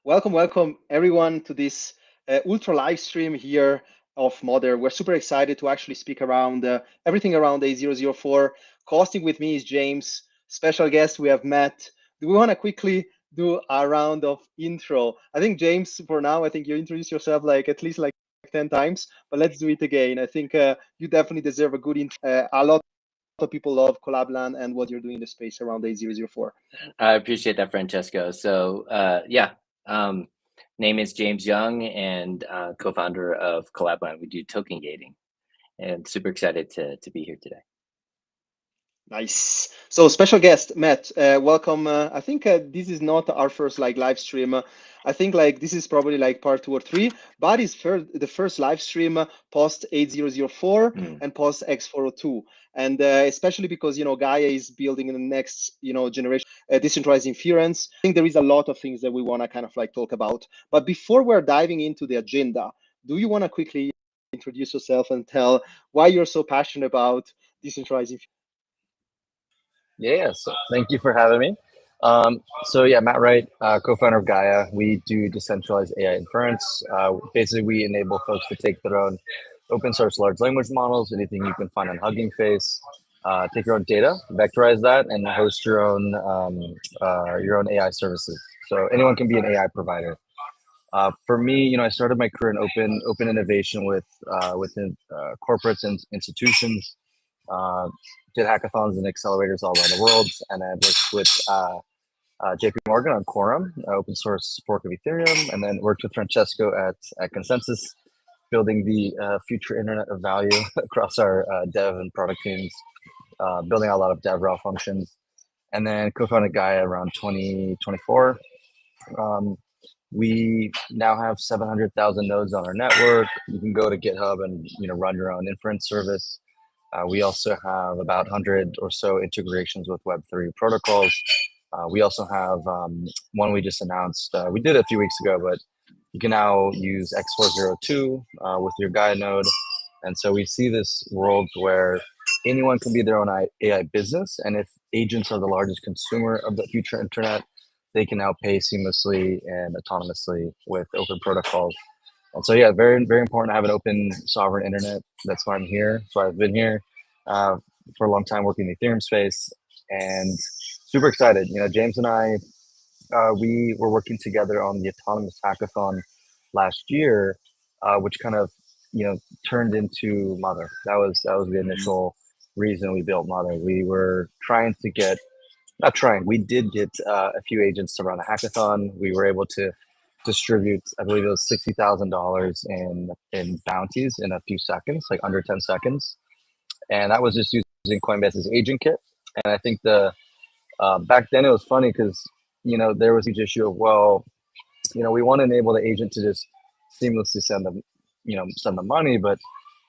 Welcome everyone to this ultra live stream here of Mother. We're super excited to actually speak around everything around A004. Hosting with me is James. Special guest, we have Matt. Do we want to quickly do a round of intro? I think James, for now, I think you introduced yourself like at least like 10 times, but let's do it again. I think you definitely deserve a good intro. A lot of people love Collabland and what you're doing in the space around A004. I appreciate that, Francesco. So, name is James Young and co-founder of Collabland. We do token gating, and super excited to be here today. Nice. So special guest, Matt, welcome. I think this is not our first like live stream. I think like this is probably like part 2 or 3, but it's the first live stream post 8004 and post X402. And especially because, Gaia is building in the next, generation, decentralized inference. I think there is a lot of things that we want to kind of like talk about. But before we're diving into the agenda, do you want to quickly introduce yourself and tell why you're so passionate about decentralized inference? Yeah, so thank you for having me. Matt Wright, co-founder of Gaia. We do decentralized AI inference. Basically, we enable folks to take their own open source large language models, anything you can find on Hugging Face, take your own data, vectorize that, and host your own AI services. So anyone can be an AI provider. For me, I started my career in open innovation within corporates and institutions. Did hackathons and accelerators all around the world, and I worked with JP Morgan on Quorum, open source fork of Ethereum, and then worked with Francesco at Consensus, building the future internet of value across our dev and product teams, building out a lot of DevRel functions, and then co-founded Gaia around 2024. We now have 700,000 nodes on our network. You can go to GitHub and run your own inference service. We also have about 100 or so integrations with Web3 protocols. We also have one we just announced. We did it a few weeks ago, but you can now use X402 with your Gaia node. And so we see this world where anyone can be their own AI business. And if agents are the largest consumer of the future internet, they can now pay seamlessly and autonomously with open protocols. And so, yeah, very, very important to have an open sovereign internet. That's why I'm here. So I've been here for a long time working in the Ethereum space and super excited. James and I, we were working together on the autonomous hackathon last year, which kind of, turned into Mother. That was the initial reason we built Mother. We were trying to get, not trying, we did get a few agents to run a hackathon. We were able to distribute, I believe it was $60,000 in bounties in a few seconds, like under 10 seconds. And that was just using Coinbase's agent kit. And I think back then it was funny because, there was a huge issue of, well, we want to enable the agent to just seamlessly send the money. But,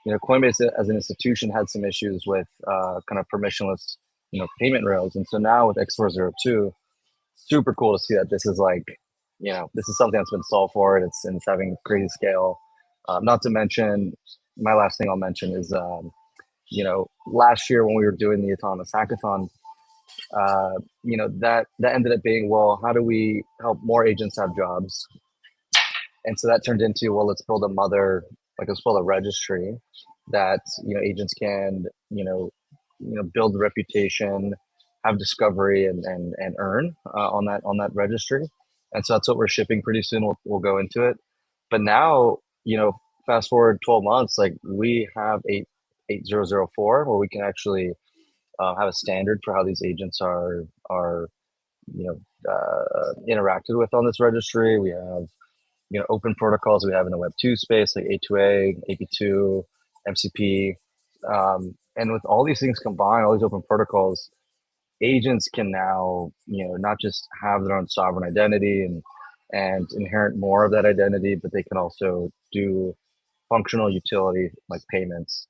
Coinbase as an institution had some issues with kind of permissionless, payment rails. And so now with X402, super cool to see that this is like, this is something that's been solved for it. It's having crazy scale. Not to mention, my last thing I'll mention is, last year when we were doing the autonomous hackathon, that ended up being, well, how do we help more agents have jobs? And so that turned into, well, let's build let's build a registry that, agents can, build reputation, have discovery and earn on that registry. And so that's what we're shipping pretty soon. We'll go into it. But now, fast forward 12 months, like we have 8004 where we can actually have a standard for how these agents are interacted with on this registry. We have open protocols we have in the Web2 space like A2A, AP2, MCP, and with all these things combined, all these open protocols, agents can now not just have their own sovereign identity and inherit more of that identity, but they can also do functional utility like payments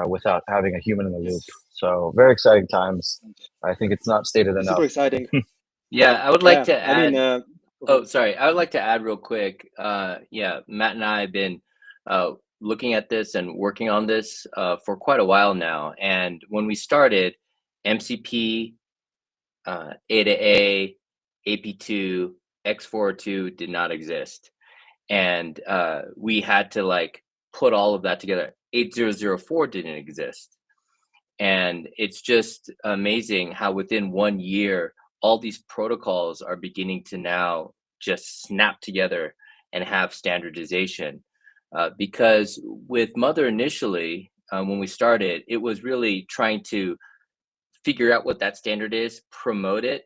without having a human in the loop. So very exciting times. I think it's not stated enough. Super exciting. Yeah, I would like to add. I mean, I would like to add real quick. Matt and I have been looking at this and working on this for quite a while now. And when we started, MCP, A to A, AP2, X402 did not exist. And we had to like put all of that together. 8004 didn't exist. And it's just amazing how within 1 year, all these protocols are beginning to now just snap together and have standardization. Because with Mother initially, when we started, it was really trying to figure out what that standard is, promote it,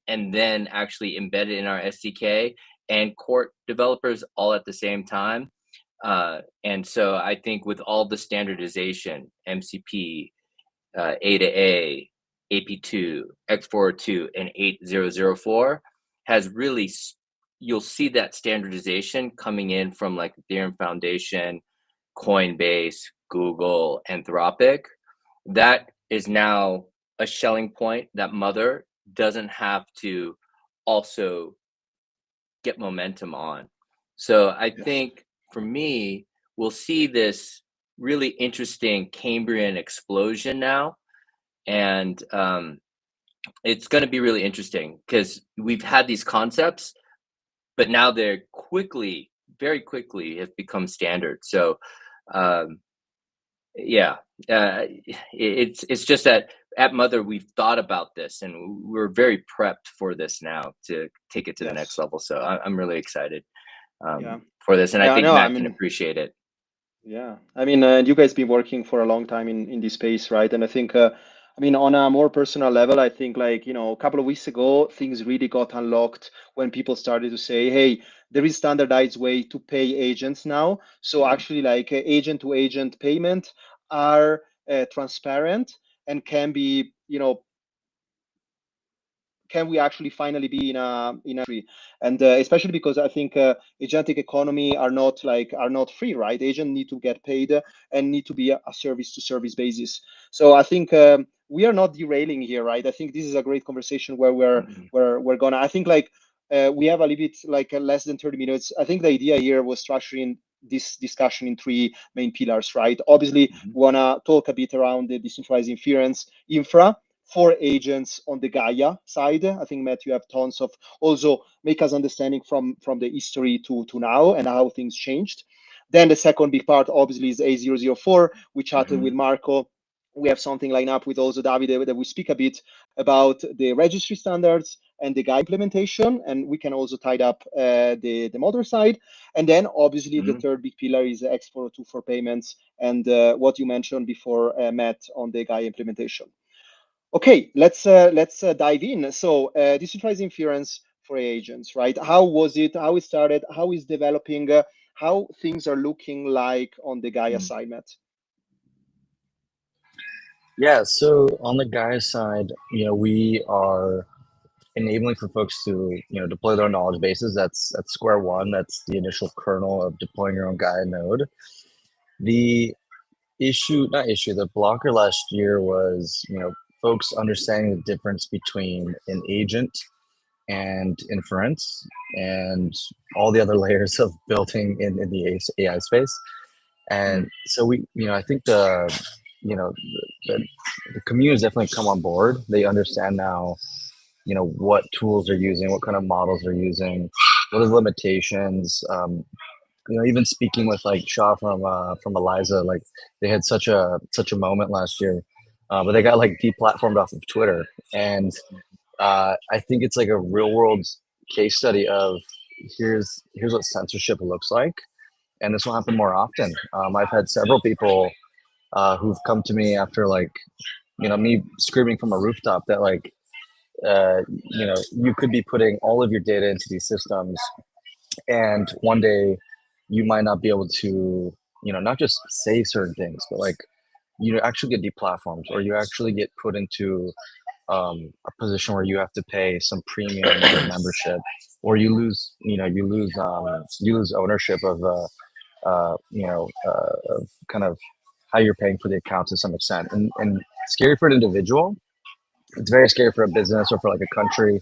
and then actually embed it in our SDK and court developers all at the same time. And so I think with all the standardization, MCP, A to A, AP2, X402, and 8004 has really, you'll see that standardization coming in from like Ethereum Foundation, Coinbase, Google, Anthropic. That is now a shelling point that Mother doesn't have to also get momentum on. So I think for me, we'll see this really interesting Cambrian explosion now. And it's going to be really interesting because we've had these concepts, but now they're very quickly have become standard. So it's just that at Mother we've thought about this and we're very prepped for this now to take it to the next level. So I'm really excited for this, and I think Matt can appreciate it. Yeah, I mean, you guys been working for a long time in this space, right? And I think, I mean, on a more personal level, I think like, a couple of weeks ago, things really got unlocked when people started to say, hey, there is standardized way to pay agents now. So actually like agent to agent payment are transparent and can be, can we actually finally be in a and especially because I think agentic economy are not free, right? Agents need to get paid and need to be a service to service basis. So I think we are not derailing here, right? I think this is a great conversation where we're gonna, I think like we have a little bit like less than 30 minutes. I think the idea here was structuring this discussion in three main pillars, right? Obviously, we wanna talk a bit around the decentralized inference infra for agents on the Gaia side. I think, Matt, you have tons of also make us understanding from the history to now and how things changed. Then the second big part, obviously, is A004. We chatted with Marco. We have something lined up with also Davide that we speak a bit about the registry standards and the Gaia implementation, and we can also tie up the Mother side. And then obviously the third big pillar is X402 for payments and what you mentioned before, Matt, on the Gaia implementation. Okay, let's dive in. So decentralized inference for agents, right? How was it? How it started? How is developing? How things are looking like on the Gaia side, Matt? Yeah, so on the Gaia side, we are enabling for folks to deploy their knowledge bases. That's square one. That's the initial kernel of deploying your own Gaia node. The the blocker last year was folks understanding the difference between an agent and inference and all the other layers of building in the AI space. And so I think the community has definitely come on board. They understand now what tools they're using, what kind of models they're using, what are the limitations. Even speaking with like Shaw from Eliza, like they had such a moment last year, but they got like deplatformed off of Twitter, and I think it's like a real world case study of here's what censorship looks like, and this will happen more often. I've had several people who've come to me after like me screaming from a rooftop that like you could be putting all of your data into these systems, and one day you might not be able to not just say certain things, but like you actually get deplatformed, or you actually get put into a position where you have to pay some premium or membership, or you lose ownership of of kind of how you're paying for the account to some extent, and scary for an individual. It's very scary for a business or for like a country,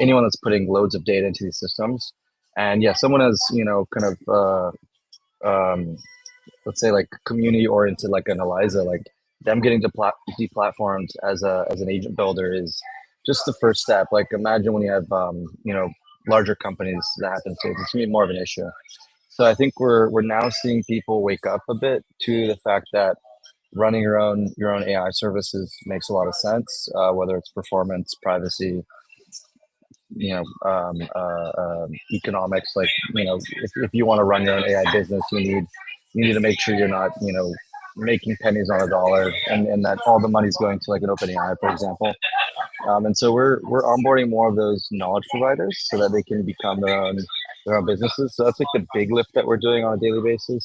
anyone that's putting loads of data into these systems. And yeah, someone has kind of let's say like community oriented, like an Eliza, like them getting deplatformed as an agent builder is just the first step. Like imagine when you have larger companies that happen to. It's gonna be more of an issue. So I think we're now seeing people wake up a bit to the fact that running your own AI services makes a lot of sense, whether it's performance, privacy, economics. Like, if you want to run your own AI business, you need to make sure you're not, making pennies on a dollar, and that all the money's going to like an open AI, for example. And so we're onboarding more of those knowledge providers so that they can become their own businesses. So that's like the big lift that we're doing on a daily basis.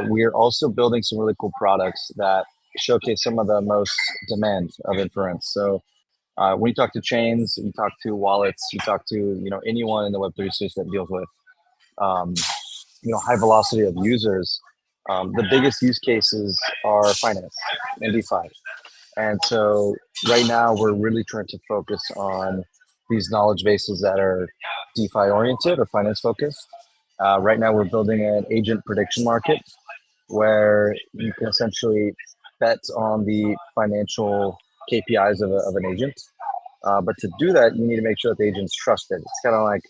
We're also building some really cool products that showcase some of the most demand of inference. So when you talk to chains, you talk to wallets, you talk to anyone in the Web3 space that deals with um, high velocity of users. The biggest use cases are finance and DeFi. And so right now we're really trying to focus on these knowledge bases that are DeFi oriented or finance focused. Right now we're building an agent prediction market where you can essentially bet on the financial KPIs of an agent. But to do that, you need to make sure that the agent's trusted. It's kind of like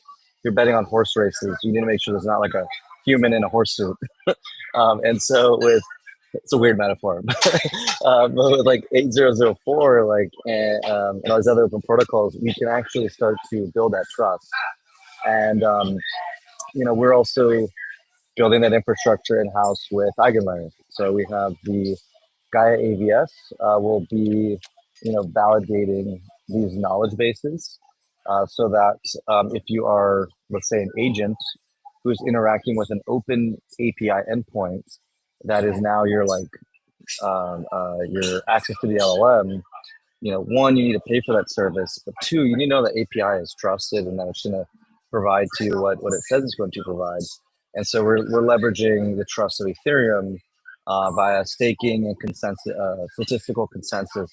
you're betting on horse races. You need to make sure there's not like a human in a horse suit. And so it's a weird metaphor, but with like 8004, and all these other open protocols, we can actually start to build that trust. And we're also building that infrastructure in house with Eigenlayer. So we have the Gaia AVS will be, validating these knowledge bases, so that if you are, let's say, an agent who's interacting with an open API endpoint, that is now your access to the LLM. One, you need to pay for that service, but two, you need to know that API is trusted and that it's going to provide to you what it says it's going to provide. And so we're leveraging the trust of Ethereum via staking and consensus, statistical consensus,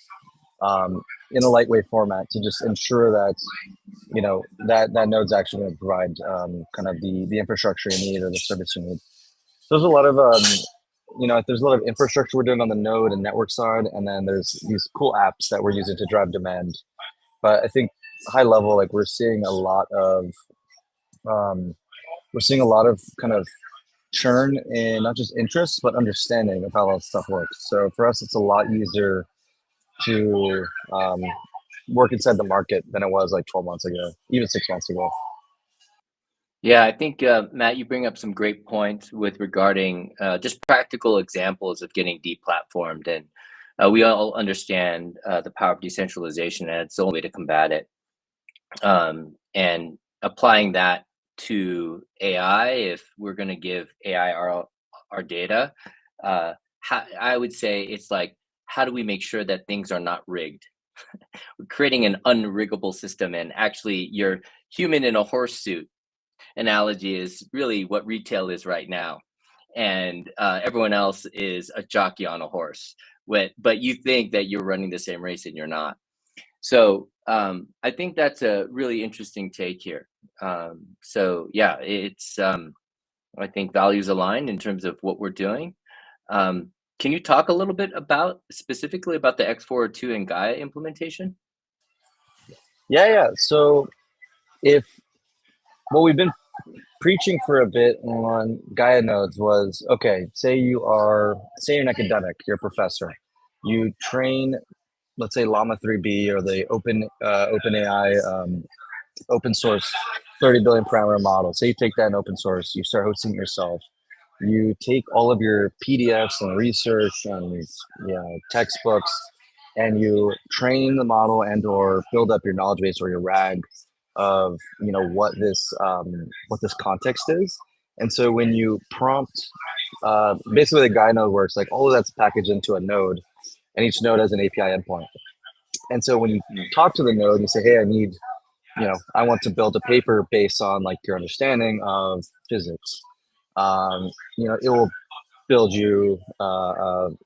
in a lightweight format to just ensure that that node's actually going to provide kind of the infrastructure you need or the service you need. So there's a lot of there's a lot of infrastructure we're doing on the node and network side, and then there's these cool apps that we're using to drive demand. But I think high level, like we're seeing a lot of kind of churn in not just interest but understanding of how all this stuff works. So for us, it's a lot easier to work inside the market than it was like 12 months ago, even 6 months ago. Yeah, I think Matt, you bring up some great points with regarding just practical examples of getting deplatformed, and we all understand the power of decentralization, and it's the only way to combat it. And applying that to AI, if we're going to give AI our data, I would say it's like, how do we make sure that things are not rigged? We're creating an unriggable system, and actually, your human in a horse suit analogy is really what retail is right now, and everyone else is a jockey on a horse. But you think that you're running the same race, and you're not. So I think that's a really interesting take here. So yeah, it's I think values align in terms of what we're doing. Can you talk a little bit specifically about the X402 and Gaia implementation? Yeah. So if what we've been preaching for a bit on Gaia nodes was, okay, say you're an academic, you're a professor, you train, let's say Llama 3B or the OpenAI open source 30 billion parameter model. Say you take that in open source, you start hosting it yourself. You take all of your PDFs and research and textbooks, and you train the model and or build up your knowledge base or your RAG of what this context is. And so when you prompt, basically the Gaia node works like all of that's packaged into a node, and each node has an API endpoint. And so when you talk to the node, you say, hey, I want to build a paper based on like your understanding of physics. It will build you, an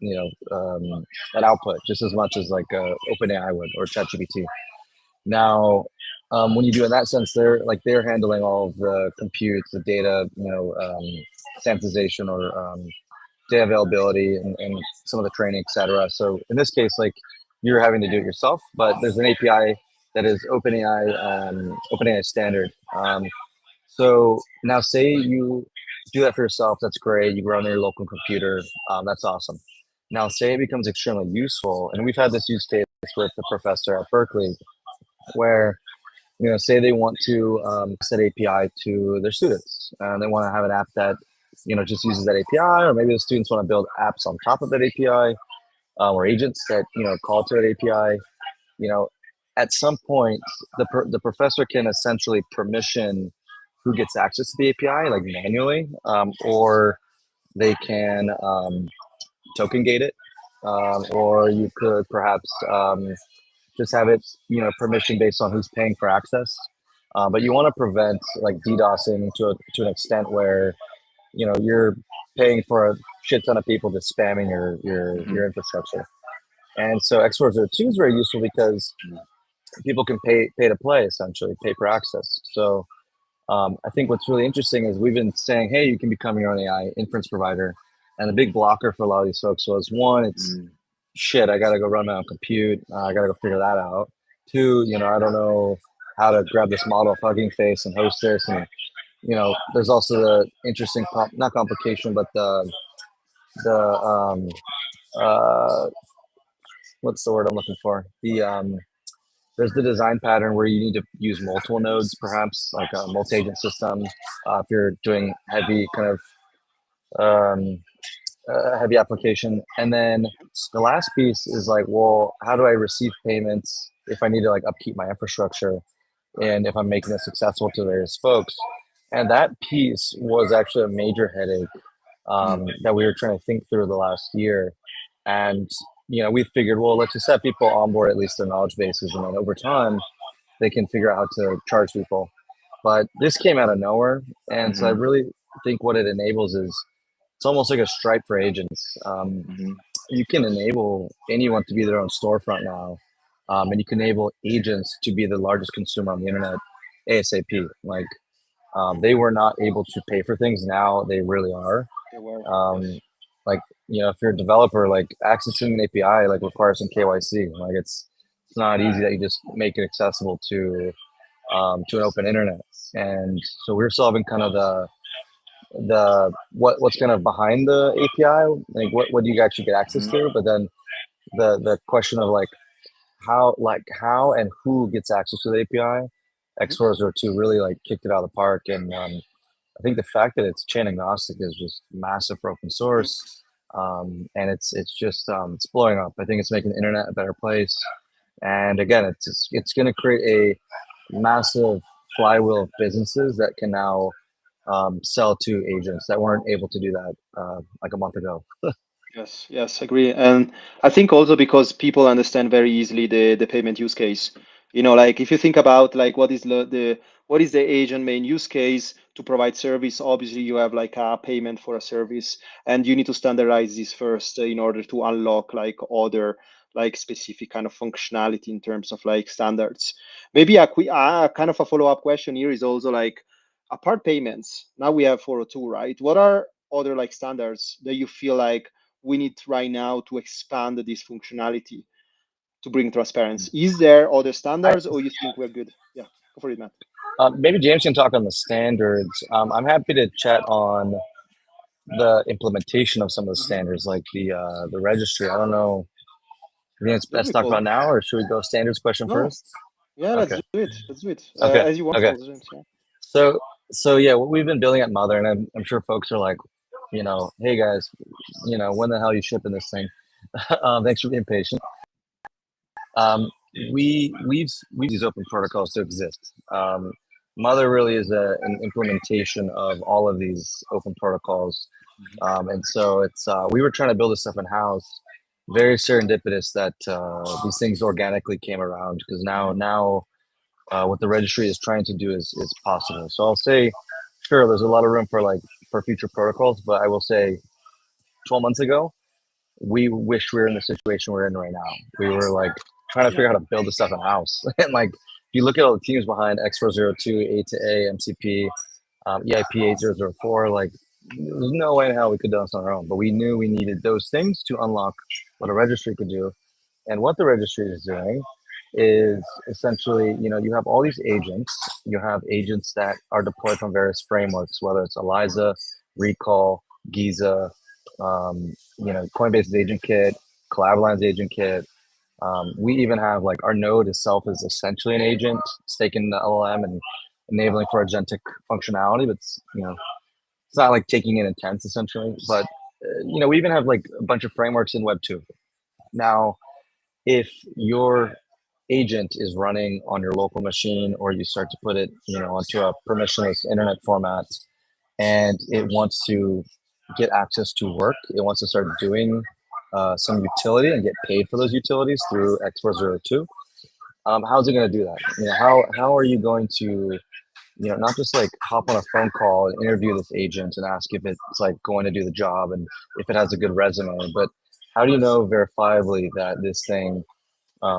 output just as much as like OpenAI would or ChatGPT. Now, when you do in that sense, they're handling all of the compute, the data, sanitization or data availability and some of the training, etc. So in this case, like you're having to do it yourself, but there's an API that is OpenAI standard. So now say you do that for yourself, that's great. You run on your local computer, that's awesome. Now say it becomes extremely useful, and we've had this use case with the professor at Berkeley, where say they want to set API to their students, and they want to have an app that just uses that API, or maybe the students want to build apps on top of that API, or agents that call to that API. At some point, the professor can essentially permission who gets access to the API, like manually, or they can token gate it, or you could perhaps just have it, permission based on who's paying for access. But you want to prevent like DDoSing to an extent where you're paying for a shit ton of people just spamming your infrastructure. And so X402 is very useful because people can pay to play, essentially pay for access. So I think what's really interesting is we've been saying, hey, you can become your own AI inference provider. And the big blocker for a lot of these folks was, one, it's shit, I got to go run my own compute. I got to go figure that out. Two, I don't know how to grab this model of Hugging Face and host this. And, there's also the interesting, not complication, but the what's the word I'm looking for? There's the design pattern where you need to use multiple nodes, perhaps like a multi-agent system. If you're doing heavy kind of heavy application. And then the last piece is like, well, how do I receive payments if I need to like upkeep my infrastructure, and if I'm making this successful to various folks? And that piece was actually a major headache that we were trying to think through the last year. And we figured, well, let's just have people onboard at least their knowledge bases, and then over time they can figure out how to charge people. But this came out of nowhere, and so I really think what it enables is it's almost like a Stripe for agents. You can enable anyone to be their own storefront now, and you can enable agents to be the largest consumer on the internet ASAP. Like they were not able to pay for things, now they really are. They were. Like if you're a developer, like accessing an API like requires some KYC. Like it's not easy that you just make it accessible to an open internet. And so we're solving kind of what's kind of behind the API, like what do you actually get access to, but then the question of like how and who gets access to the API, X402 really like kicked it out of the park. And I think the fact that it's chain agnostic is just massive for open source. And it's just it's blowing up. I think it's making the internet a better place. And again, it's going to create a massive flywheel of businesses that can now sell to agents that weren't able to do that like a month ago. Yes, agree. And I think also because people understand very easily the payment use case. Like if you think about like what is the agent main use case to provide service, obviously you have like a payment for a service, and you need to standardize this first in order to unlock like other like specific kind of functionality in terms of like standards. Maybe a quick kind of a follow-up question here is also like, apart payments, now we have 402, right? What are other like standards that you feel like we need right now to expand this functionality to bring transparency? Is there other standards, or you think we're good? Yeah, go for it, Matt. Maybe James can talk on the standards. I'm happy to chat on the implementation of some of the standards, like the registry. I don't know. I think it's best to talk about now, or should we go standards question first? Yeah, okay. Let's do it. Okay. As you want. Okay. James, yeah. So yeah, what we've been building at Mother, and I'm sure folks are like, hey guys, when the hell are you shipping this thing? Thanks for being patient. We've these open protocols to exist. Mother really is an implementation of all of these open protocols, and so it's we were trying to build this stuff in house. Very serendipitous that these things organically came around, because now what the registry is trying to do is possible. So I'll say, sure, there's a lot of room for future protocols, but I will say, 12 months ago, we wish we were in the situation we're in right now. We were like trying to figure out how to build this stuff in house. And like, if you look at all the teams behind X402, A2A, MCP, EIP 8004, like there's no way in hell we could do this on our own. But we knew we needed those things to unlock what a registry could do. And what the registry is doing is essentially, you have all these agents. You have agents that are deployed from various frameworks, whether it's Eliza, Recall, Giza, Coinbase's Agent Kit, Collaborline's Agent Kit. We even have like our node itself is essentially an agent, it's taking the LLM and enabling for agentic functionality, but it's not like taking in intents essentially. But we even have like a bunch of frameworks in Web 2. Now, if your agent is running on your local machine, or you start to put it onto a permissionless internet format, and it wants to get access to work, it wants to start doing some utility and get paid for those utilities through X402, how's it going to do that? How are you going to not just like hop on a phone call and interview this agent and ask if it's like going to do the job and if it has a good resume, but how do you know verifiably that this thing,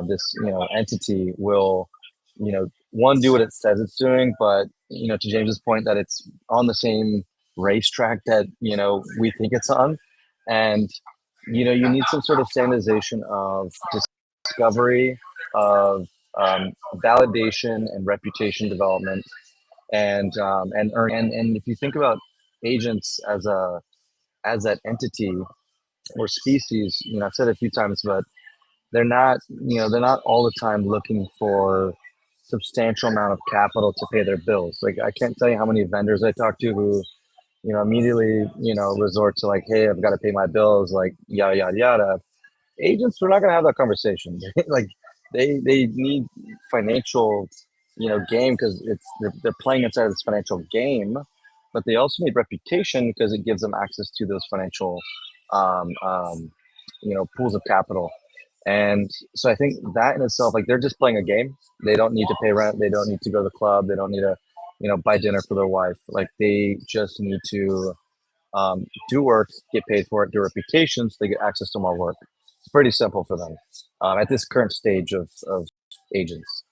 this entity will, one, do what it says it's doing, but to James's point, that it's on the same racetrack that we think it's on, and you need some sort of standardization of discovery, of validation and reputation development, and if you think about agents as that entity or species, I've said it a few times, but they're not all the time looking for substantial amount of capital to pay their bills. Like, I can't tell you how many vendors I talk to who immediately resort to like, hey, I've got to pay my bills, like yada yada yada. Agents, we're not going to have that conversation. Like, they need financial game, because they're playing inside of this financial game, but they also need reputation because it gives them access to those financial um, um, pools of capital. And so I think that in itself, like, they're just playing a game. They don't need to pay rent. They don't need to go to the club. They don't need to, buy dinner for their wife. Like, they just need to do work, get paid for it, do reputation, so they get access to more work. It's pretty simple for them at this current stage of agents.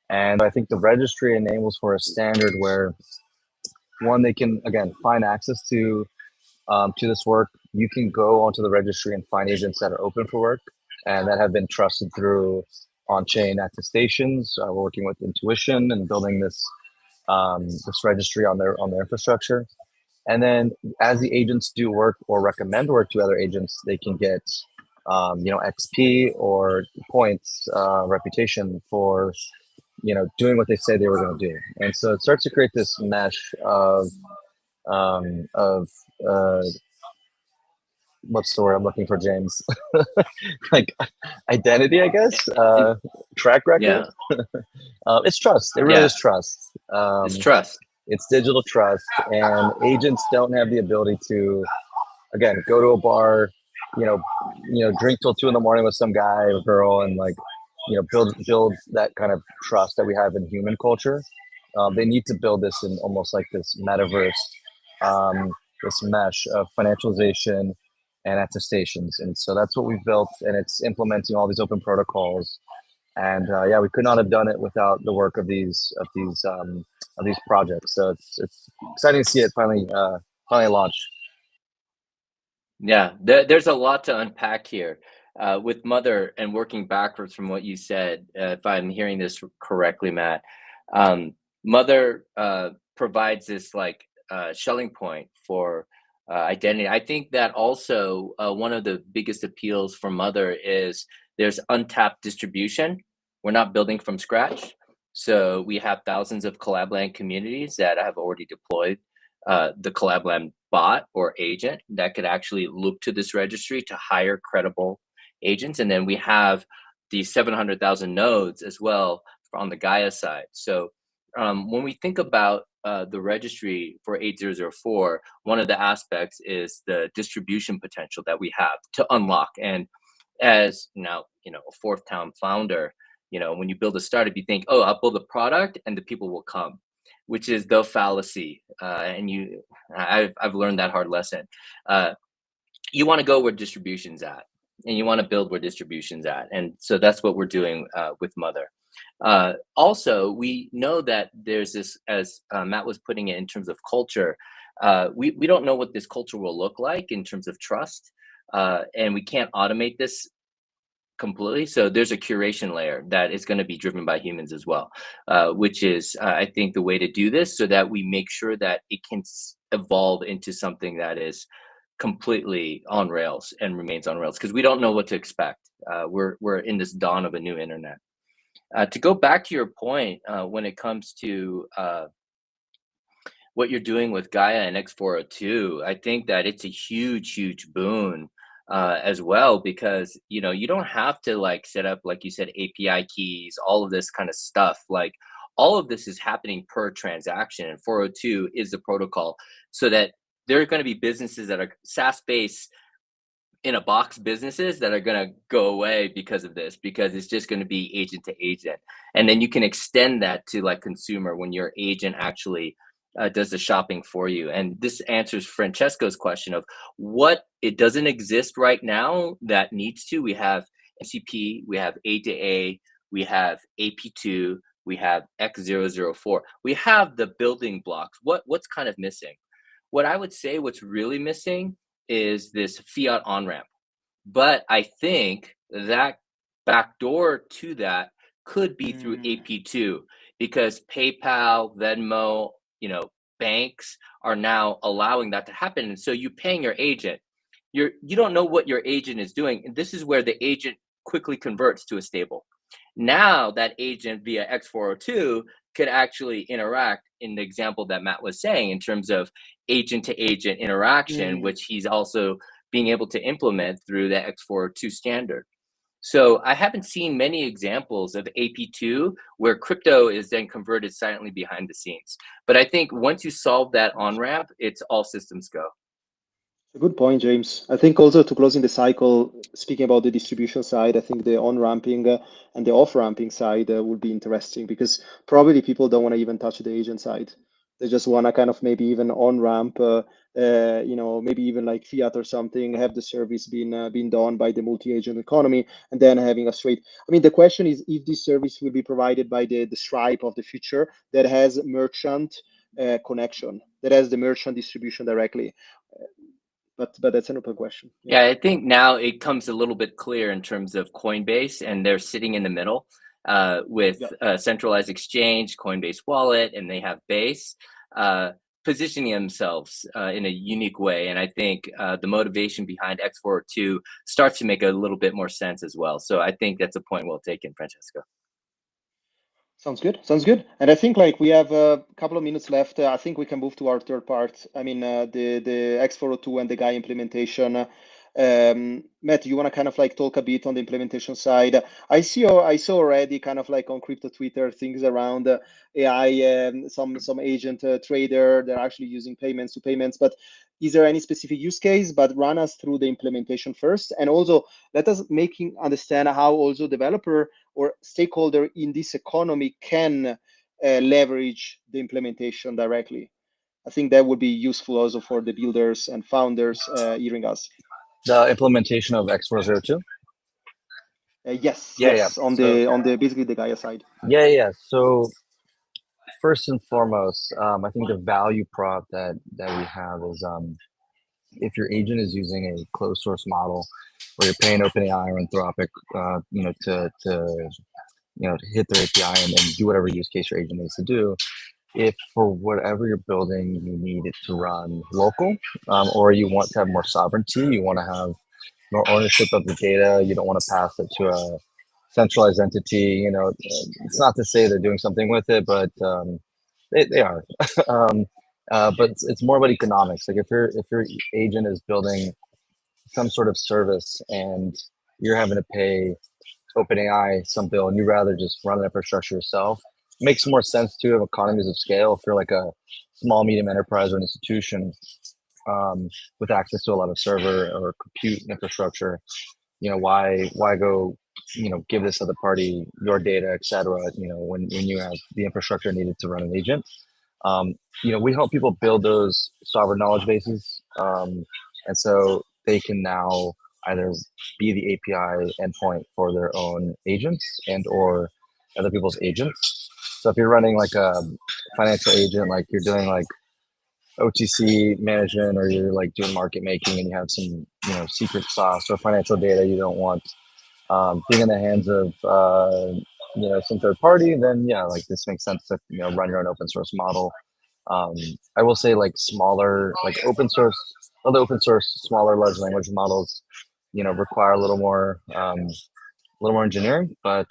And I think the registry enables for a standard where, one, they can, again, find access to this work. You can go onto the registry and find agents that are open for work and that have been trusted through on-chain attestations. We're working with Intuition and building this registry on their infrastructure. And then as the agents do work or recommend work to other agents, they can get XP or points, reputation for doing what they say they were going to do. And so it starts to create this mesh of what's the word I'm looking for, James? Like, identity, I guess. Track record. Yeah. It's trust. It really is trust. It's trust. It's digital trust, and agents don't have the ability to, again, go to a bar, drink till 2 a.m. with some guy or girl, and like, build that kind of trust that we have in human culture. They need to build this in almost like this metaverse, this mesh of financialization and attestations. And so that's what we've built, and it's implementing all these open protocols. And we could not have done it without the work of these projects. So it's exciting to see it finally launch. Yeah, there's a lot to unpack here with Mother, and working backwards from what you said, if I'm hearing this correctly, Matt. Mother provides this like shelling point for identity. I think that also one of the biggest appeals for Mother is there's untapped distribution. We're not building from scratch. So we have thousands of Collabland communities that have already deployed the Collabland bot or agent that could actually look to this registry to hire credible agents. And then we have the 700,000 nodes as well on the Gaia side. So when we think about the registry for 8004, one of the aspects is the distribution potential that we have to unlock. And as now, a fourth town founder, when you build a startup, you think, oh, I'll build a product and the people will come, which is the fallacy. I've learned that hard lesson. You want to go where distribution's at, and you want to build where distribution's at. And so that's what we're doing with Mother. Also, we know that there's this, as Matt was putting it in terms of culture, we don't know what this culture will look like in terms of trust, and we can't automate this completely. So there's a curation layer that is going to be driven by humans as well, which is, I think, the way to do this so that we make sure that it can evolve into something that is completely on rails and remains on rails, because we don't know what to expect. We're in this dawn of a new internet. To go back to your point, when it comes to what you're doing with Gaia and X402, I think that it's a huge boon as well, because you don't have to like set up, like you said, API keys, all of this kind of stuff. Like all of this is happening per transaction, and 402 is the protocol, so that there are going to be businesses that are SaaS based in a box businesses that are going to go away because of this, because it's just going to be agent to agent. And then you can extend that to like consumer when your agent actually does the shopping for you. And this answers Francesco's question of what it doesn't exist right now that needs to. We have MCP, we have A to A, we have AP2, we have X004. We have the building blocks. What's kind of missing? What I would say what's really missing is this fiat on-ramp. But I think that backdoor to that could be through AP2, because PayPal, Venmo, banks are now allowing that to happen. And so you're paying your agent. You don't know what your agent is doing. And this is where the agent quickly converts to a stable. Now that agent via X402 could actually interact in the example that Matt was saying in terms of agent to agent interaction, which he's also being able to implement through the X402 standard. So I haven't seen many examples of AP2 where crypto is then converted silently behind the scenes. But I think once you solve that on-ramp, it's all systems go. A good point, James. I think also to closing the cycle, speaking about the distribution side, I think the on-ramping and the off-ramping side will be interesting, because probably people don't want to even touch the agent side. They just want to kind of maybe even on-ramp, maybe even like fiat or something, have the service been done by the multi-agent economy, and then having a straight. I mean, the question is if this service will be provided by the Stripe of the future that has merchant connection, that has the merchant distribution directly. But that's an open question. Yeah, I think now it comes a little bit clear in terms of Coinbase, and they're sitting in the middle with centralized exchange, Coinbase wallet, and they have Base positioning themselves in a unique way. And I think the motivation behind X402 starts to make a little bit more sense as well. So I think that's a point well taken, Francesco. Sounds good. Sounds good. And I think like we have a couple of minutes left. I think we can move to our third part. I mean, the X402 and the Gaia implementation. Matt, you want to kind of like talk a bit on the implementation side? I saw already kind of like on crypto Twitter things around AI, some agent trader. They're actually using payments to payments. But is there any specific use case? But run us through the implementation first, and also let us making understand how also developer or stakeholder in this economy can leverage the implementation directly. I think that would be useful also for the builders and founders hearing us. The implementation of X402? Yes, Yeah, yes, yeah. on the basically the Gaia side. Yeah. So first and foremost, I think the value prop that we have is if your agent is using a closed source model where you're paying OpenAI or Anthropic, to hit their API and do whatever use case your agent needs to do. If for whatever you're building, you need it to run local, or you want to have more sovereignty, you want to have more ownership of the data, you don't want to pass it to a centralized entity. It's not to say they're doing something with it, but they are. But it's more about economics. Like if your agent is building some sort of service and you're having to pay OpenAI some bill and you'd rather just run the infrastructure yourself, it makes more sense to have economies of scale. If you're like a small, medium enterprise or an institution with access to a lot of server or compute infrastructure, why go, give this other party your data, et cetera, when you have the infrastructure needed to run an agent. We help people build those sovereign knowledge bases. And so they can now either be the API endpoint for their own agents and or other people's agents. So if you're running like a financial agent, like you're doing like OTC management, or you're like doing market making and you have some, secret sauce or financial data you don't want Being in the hands of some third party, then yeah, like this makes sense to run your own open source model. I will say like smaller, like other open source, smaller large language models, require a little more engineering, but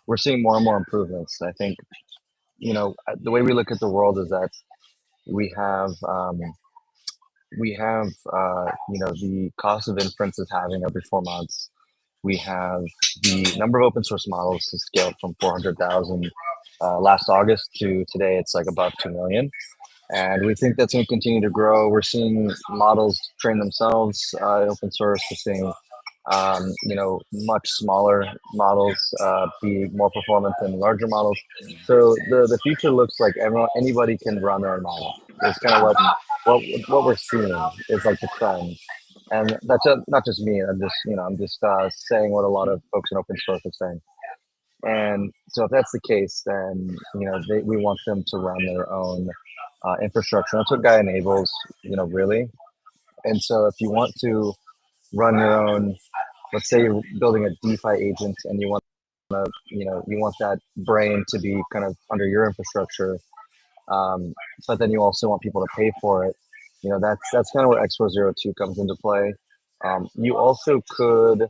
we're seeing more and more improvements. I think the way we look at the world is that we have the cost of inference is halving every 4 months. We have the number of open source models has scaled from 400,000 last August to today. It's like above 2 million. And we think that's going to continue to grow. We're seeing models train themselves, open source. We're seeing, much smaller models be more performant than larger models. So the future looks like anybody can run their own model. It's kind of what we're seeing is like the trend. And that's not just me. I'm just saying what a lot of folks in open source are saying. And so if that's the case, then we want them to run their own infrastructure. That's what Gaia enables, really. And so if you want to run your own, let's say you're building a DeFi agent and you want that brain to be kind of under your infrastructure, but then you also want people to pay for it. That's kind of where X402 comes into play. You also could,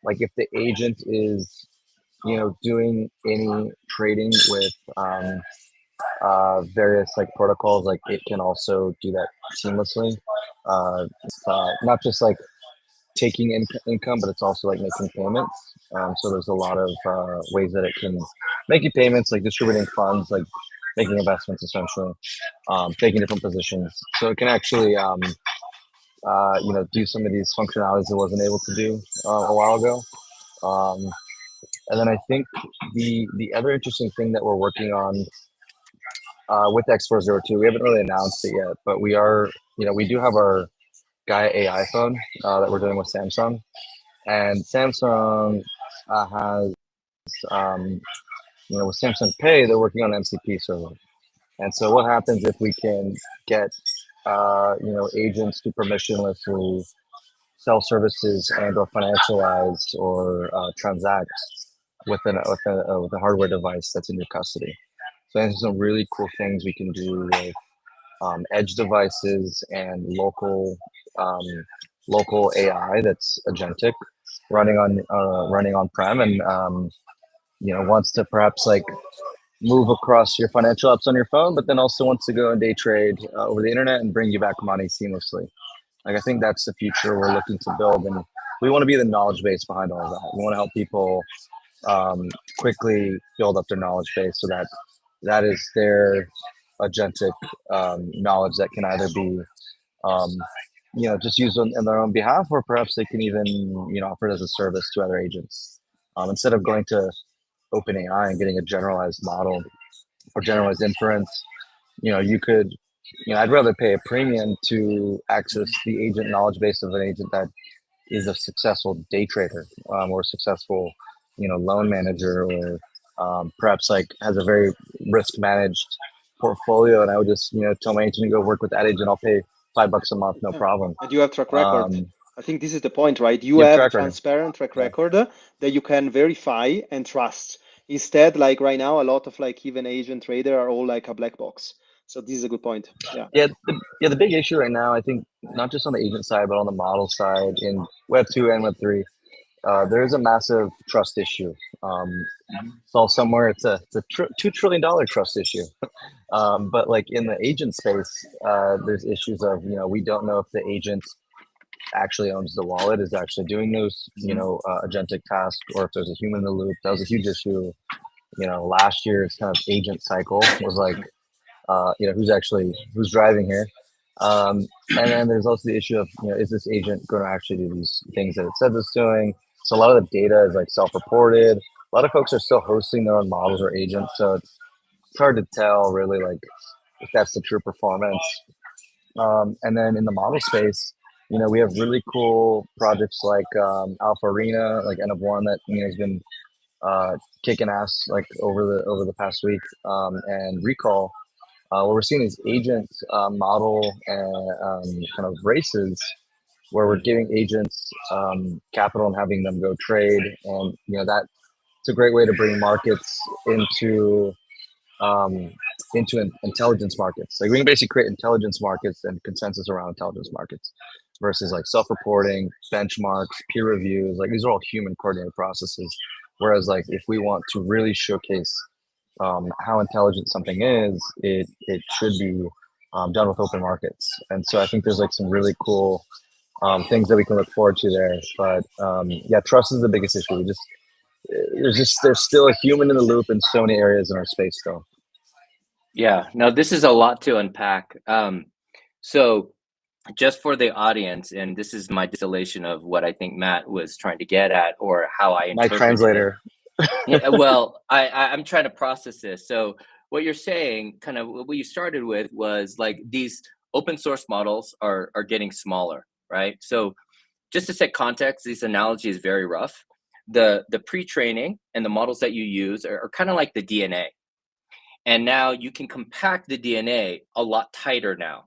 like, if the agent is doing any trading with various like protocols, like it can also do that seamlessly. Not just like taking income, but it's also like making payments. So there's a lot of ways that it can make you payments, like distributing funds, like making investments, essentially, taking different positions. So it can actually, do some of these functionalities it wasn't able to do a while ago. And then I think the other interesting thing that we're working on with X402, we haven't really announced it yet, but we do have our Gaia AI phone that we're doing with Samsung, and Samsung has, with Samsung Pay, they're working on MCP server. And so what happens if we can get, agents to permissionlessly sell services and or financialize or transact with a hardware device that's in your custody. So there's some really cool things we can do with edge devices and local AI that's agentic, running on prem, and wants to perhaps like move across your financial apps on your phone, but then also wants to go and day trade over the internet and bring you back money seamlessly. Like, I think that's the future we're looking to build, and we want to be the knowledge base behind all of that. We want to help people quickly build up their knowledge base so that is their agentic knowledge that can either be just used on their own behalf, or perhaps they can even offer it as a service to other agents, instead of going to OpenAI and getting a generalized model or generalized inference. You could, I'd rather pay a premium to access the agent knowledge base of an agent that is a successful day trader, or a successful loan manager, or perhaps like has a very risk managed portfolio, and I would just tell my agent to go work with that agent. I'll pay $5 a month, no problem. And you have track record. I think this is the point, right? You have have track transparent track record that you can verify and trust. Instead, like right now, a lot of like even agent trader are all like a black box. So this is a good point. Yeah. The big issue right now, I think, not just on the agent side, but on the model side in Web 2 and Web 3, there is a massive trust issue. So somewhere it's a $2 trillion trust issue. But like in the agent space, there's issues of, we don't know if the agent actually owns the wallet, is actually doing those, agentic tasks, or if there's a human in the loop. That was a huge issue. Last year's kind of agent cycle was like, who's driving here? And then there's also the issue of, is this agent going to actually do these things that it says it's doing? So a lot of the data is like self-reported. A lot of folks are still hosting their own models or agents. So it's hard to tell really like if that's the true performance. And then in the model space, we have really cool projects like Alpha Arena, like N of 1, that has been kicking ass like over the past week, and Recall, where we're seeing these agent model and kind of races where we're giving agents capital and having them go trade, and that it's a great way to bring markets um, into intelligence markets. Like we can basically create intelligence markets and consensus around intelligence markets versus like self-reporting, benchmarks, peer reviews. Like these are all human coordinated processes. Whereas like if we want to really showcase how intelligent something is, it should be done with open markets. And so I think there's like some really cool things that we can look forward to there. But yeah, trust is the biggest issue. There's still a human in the loop in so many areas in our space still. Yeah, no, this is a lot to unpack. So just for the audience, and this is my distillation of what I think Matt was trying to get at, or how I My interpreted translator. Yeah, well, I'm trying to process this. So what you're saying, kind of what you started with, was like these open source models are getting smaller, right? So just to set context, this analogy is very rough. The pre-training and the models that you use are kind of like the DNA. And now you can compact the DNA a lot tighter now,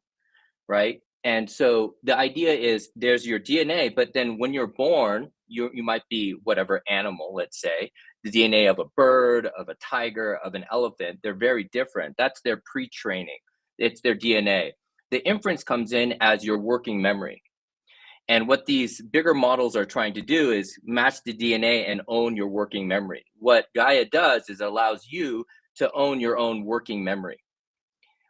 right? And so the idea is there's your DNA, but then when you're born, you might be whatever animal, let's say, the DNA of a bird, of a tiger, of an elephant. They're very different. That's their pre-training. It's their DNA. The inference comes in as your working memory. And what these bigger models are trying to do is match the DNA and own your working memory. What Gaia does is it allows you to own your own working memory,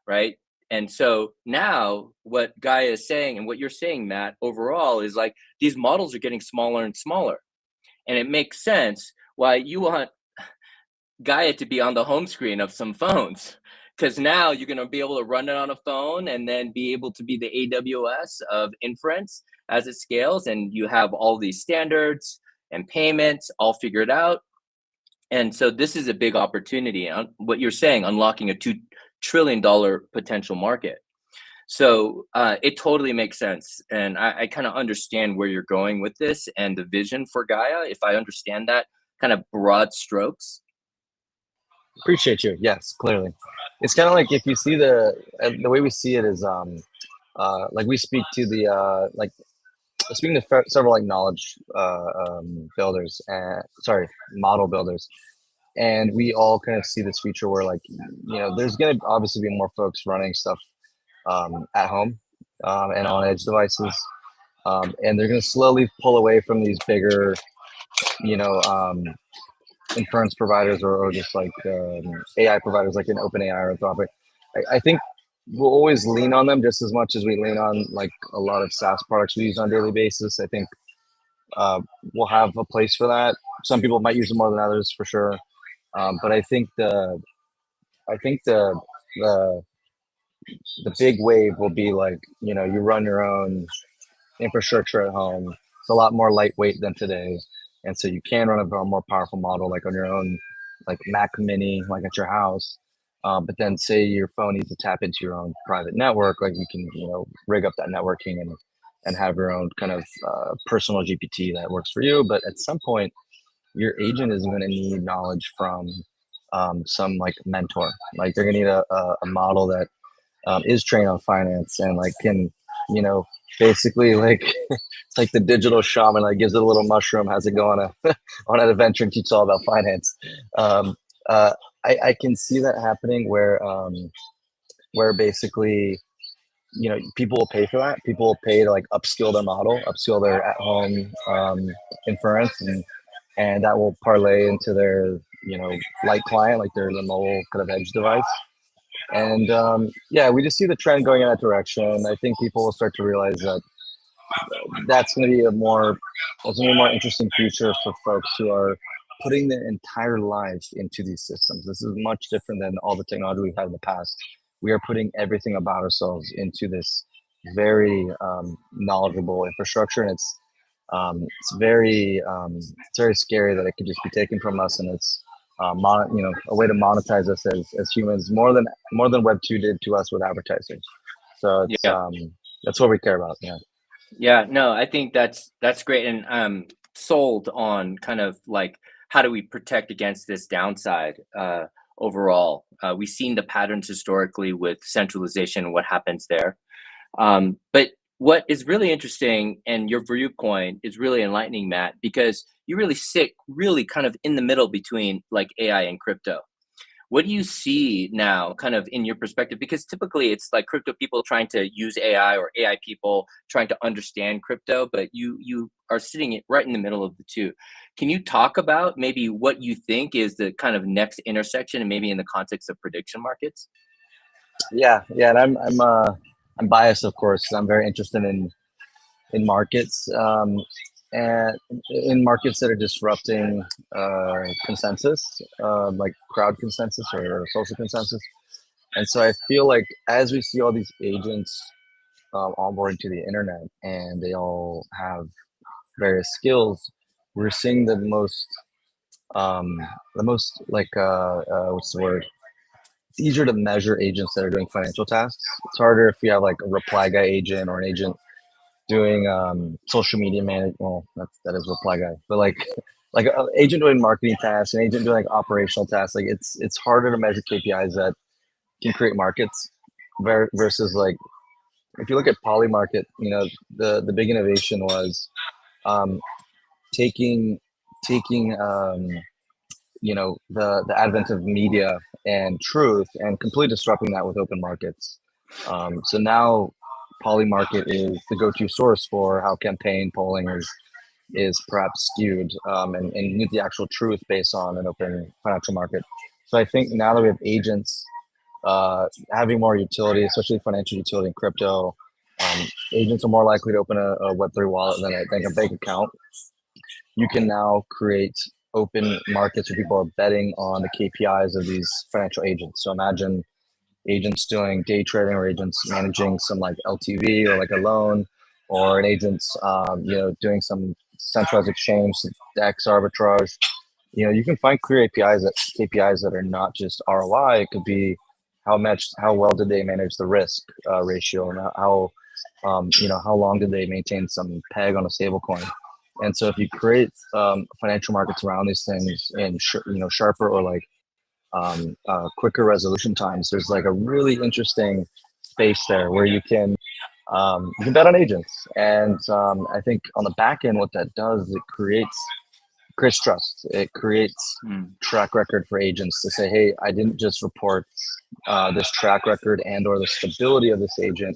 right? And so now what Gaia is saying and what you're saying, Matt, overall is like these models are getting smaller and smaller. And it makes sense why you want Gaia to be on the home screen of some phones, because now you're going to be able to run it on a phone and then be able to be the AWS of inference as it scales. And you have all these standards and payments all figured out. And so this is a big opportunity. What you're saying, unlocking a $2 trillion potential market. So it totally makes sense. And I kind of understand where you're going with this and the vision for Gaia, if I understand that kind of broad strokes. Appreciate you. Yes, clearly. It's kind of like if you see the way we see it is like we speak to the like speaking to several like knowledge builders and sorry model builders, and we all kind of see this future where like there's going to obviously be more folks running stuff at home and on edge devices, and they're going to slowly pull away from these bigger inference providers or just like AI providers like an OpenAI or Anthropic. I think we'll always lean on them just as much as we lean on like a lot of SaaS products we use on a daily basis. I think we'll have a place for that. Some people might use it more than others for sure, but I think the the big wave will be like you run your own infrastructure at home. It's a lot more lightweight than today, and so you can run a more powerful model like on your own, like Mac Mini, like at your house. But then say your phone needs to tap into your own private network, like you can rig up that networking and have your own kind of personal GPT that works for you. But at some point, your agent is going to need knowledge from some like mentor. Like they're going to need a model that is trained on finance and like can basically like it's like the digital shaman, like gives it a little mushroom, has it go on a on an adventure and teach all about finance. I can see that happening where basically people will pay for that. People will pay to like upskill their model, upskill their at home inference, and that will parlay into their light client, like their mobile kind of edge device. And yeah, we just see the trend going in that direction. I think people will start to realize that that's going to be more interesting future for folks who are putting their entire lives into these systems. This is much different than all the technology we've had in the past. We are putting everything about ourselves into this very knowledgeable infrastructure, and it's very scary that it could just be taken from us, and it's a way to monetize us as humans more than Web2 did to us with advertisers. So it's that's what we care about. Yeah, no, I think that's great, and I'm sold on kind of like how do we protect against this downside overall. We've seen the patterns historically with centralization and what happens there. But what is really interesting, and your viewpoint is really enlightening, Matt, because you really sit really kind of in the middle between like AI and crypto. What do you see now, kind of in your perspective? Because typically it's like crypto people trying to use AI, or AI people trying to understand crypto, but you are sitting right in the middle of the two. Can you talk about maybe what you think is the kind of next intersection, and maybe in the context of prediction markets? Yeah, and I'm biased, of course. 'Cause I'm very interested in markets, and in markets that are disrupting consensus, like crowd consensus or social consensus. And so I feel like as we see all these agents onboarding to the internet, and they all have various skills, we're seeing um, the most like what's the word? It's easier to measure agents that are doing financial tasks. It's harder if you have like a reply guy agent or an agent doing social media management. Well, that is reply guy, but like an agent doing marketing tasks, an agent doing like operational tasks. Like it's harder to measure KPIs that can create markets versus like if you look at Polymarket, the big innovation was um, taking taking the advent of media and truth and completely disrupting that with open markets. So now Polymarket is the go-to source for how campaign polling is perhaps skewed, and you need the actual truth based on an open financial market. So I think now that we have agents having more utility, especially financial utility in crypto, agents are more likely to open a Web3 wallet than a bank account. You can now create open markets where people are betting on the KPIs of these financial agents. So imagine agents doing day trading, or agents managing some like LTV or like a loan, or an agent's doing some centralized exchange, DEX arbitrage. You can find clear KPIs that are not just ROI. It could be how well did they manage the risk ratio, and how long did they maintain some peg on a stable coin. And so if you create financial markets around these things in sharper or like quicker resolution times, there's like a really interesting space there where you can bet on agents. And I think on the back end, what that does is it creates trust. It creates track record for agents to say, hey, I didn't just report this track record and or the stability of this agent,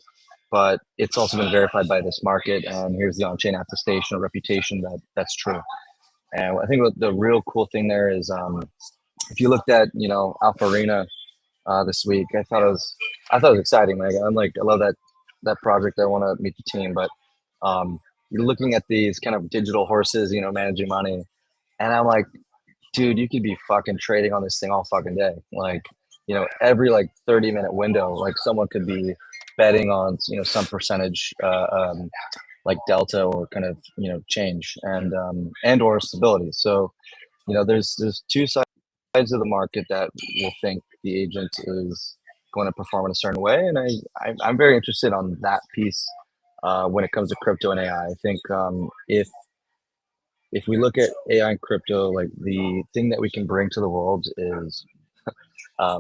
but it's also been verified by this market, and here's the on-chain attestation or reputation that's true. And I think what the real cool thing there is, if you looked at Alpha Arena this week, I thought it was exciting. I love that project. I want to meet the team, but you're looking at these kind of digital horses, managing money, and I'm like, dude, you could be fucking trading on this thing all fucking day. Like, every like 30-minute window, like someone could be betting on, some percentage, like delta or kind of, change and or stability. So, there's two sides of the market that will think the agent is going to perform in a certain way. And I'm very interested on that piece when it comes to crypto and AI. I think if we look at AI and crypto, like the thing that we can bring to the world is, I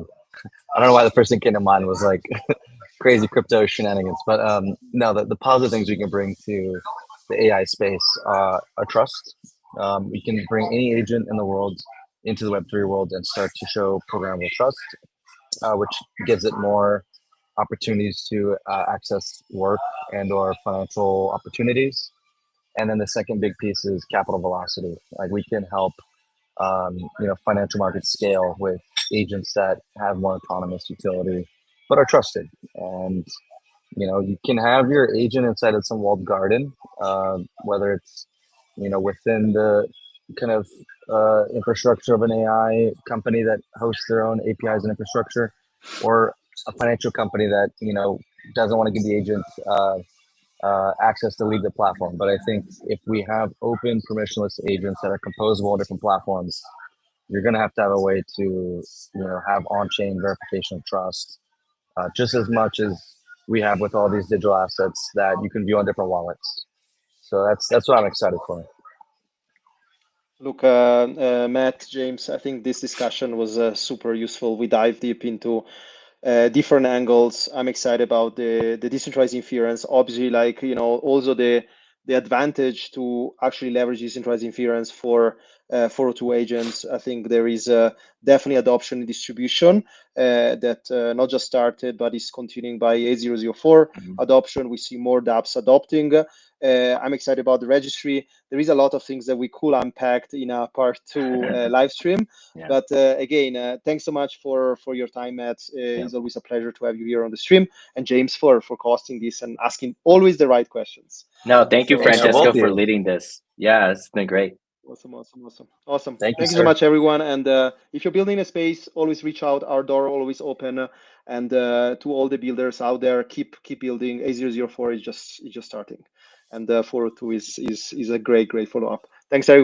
don't know why the first thing came to mind was like crazy crypto shenanigans, but no, the positive things we can bring to the AI space are trust. We can bring any agent in the world into the Web3 world and start to show programmable trust, which gives it more opportunities to access work and or financial opportunities. And then the second big piece is capital velocity. Like we can help, financial markets scale with agents that have more autonomous utility, but are trusted. And you can have your agent inside of some walled garden, whether it's within the kind of infrastructure of an AI company that hosts their own APIs and infrastructure, or a financial company that doesn't want to give the agent access to leave the platform. But I think if we have open permissionless agents that are composable on different platforms, you're going to have a way to have on-chain verification of trust, just as much as we have with all these digital assets that you can view on different wallets. So that's what I'm excited for. Look, Matt, James, I think this discussion was super useful. We dive deep into different angles. I'm excited about the decentralized inference. Obviously, like, you know, also the advantage to actually leverage decentralized inference for 402 agents. I think there is definitely adoption and distribution that not just started, but is continuing by 8004 adoption. We see more dApps adopting. I'm excited about the registry. There is a lot of things that we could unpack in a part 2 live stream. Yeah. But again, thanks so much for your time, Matt. It's always a pleasure to have you here on the stream, and James for hosting this and asking always the right questions. No, thank you, So, Francesco, both of for you. leading this. Yeah, it's been great. Awesome. Thank you, So sir. much, everyone. And if you're building a space, always reach out. Our door always open. And to all the builders out there, keep building. A004 is just starting, and 402 is a great follow up. Thanks, everyone.